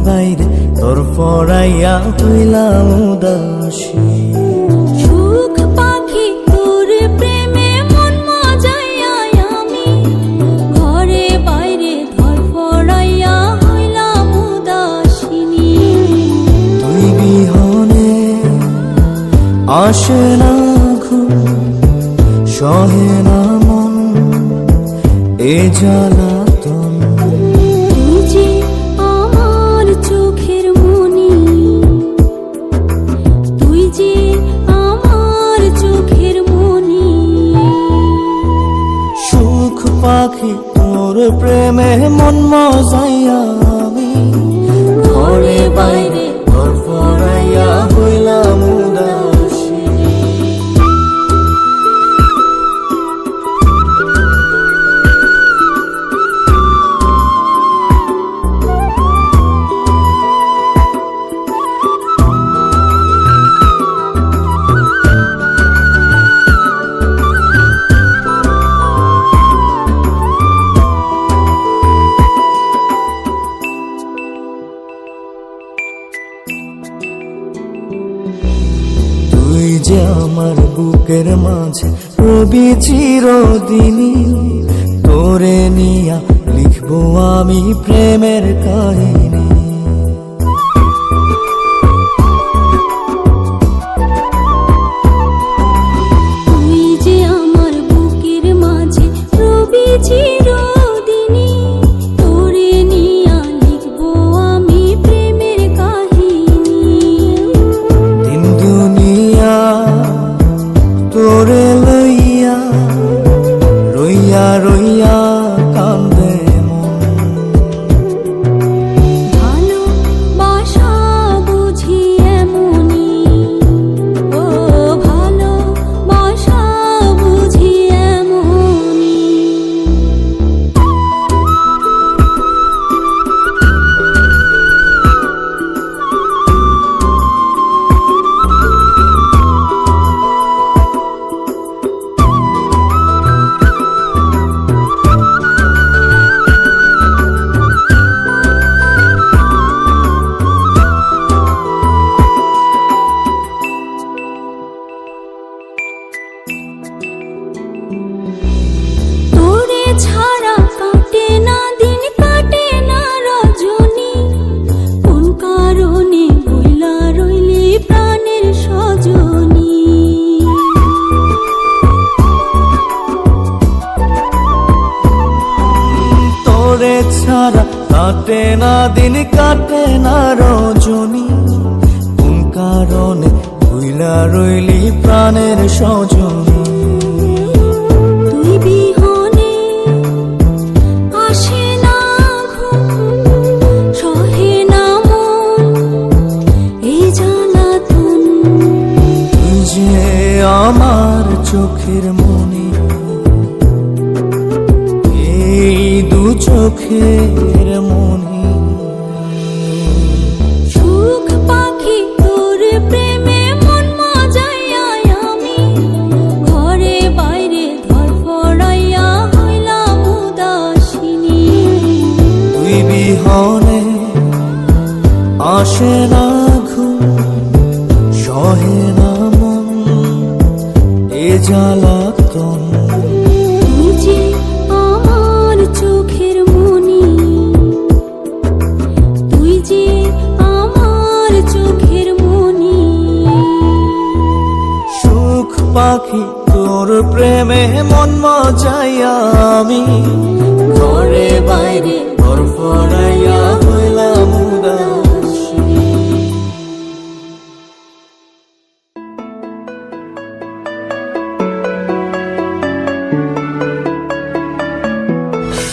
বাইরে তোর পরাইয়া হইলাম উদাসী। সুখ পাখি তোর প্রেমে মন মজাইয়া আমি ঘরে বাইরে ধর পড়াইয়া হইলাম উদাসিনী। তুই বিহনে আসে না ঘুম, সহে না মন এ জ্বালাতন। তুই যে আমার চোখের মনি, তুই যে আমার চোখের মনি। সুখ পাখি তোর প্রেমে মন মজাইয়া আমি ঘরে বাইরে তোর পরাইয়া হইলাম উদাসী। তুই যে আমার বুকের মাঝে রবি চিরদিনই, তোরে নিয়া লিখবো আমি প্রেমের কাহিনী। তুই যে আমার বুকের মাঝে রবি চিরদিনই, তোরে নিয়া লিখবো আমি প্রেমের কাহিনী। দিন দুনিয়া তোরে লইয়া রইয়া রইয়া কান্দে মন। ভালোবাসা বুঝি এমনি, ও ভালোবাসা বুঝি এমনি। তোরে ছাড়া কাটে না দিন, কাটে না রজনী। কোন কারণে বইলা রইলি প্রাণের সজনী। তোরে ছাড়া কাটে না দিন, কাটে না রজনী। কোন কারণে ভুইলা রইলি প্রাণের সজনী। তুই বিহনে আসে না ঘুম, সহে না মন এই জ্বালাতন। তুই যে আমার চোখের মনি, এই দু চোখের মনি। সুখ পাখি তোর প্রেমে মন মজাইয়া আমি ঘরে বাইরে ধর পড়াইয়া হইলাম উদাসিনী। তুই বিহনে আসে না ঘুম, সহে না মন এ জ্বালাতন। তুই যে আমার চোখের মনি, তুই যে আমার চোখের মনি। সুখ পাখি তোর প্রেমে মন মজাইয়া আমি ঘরে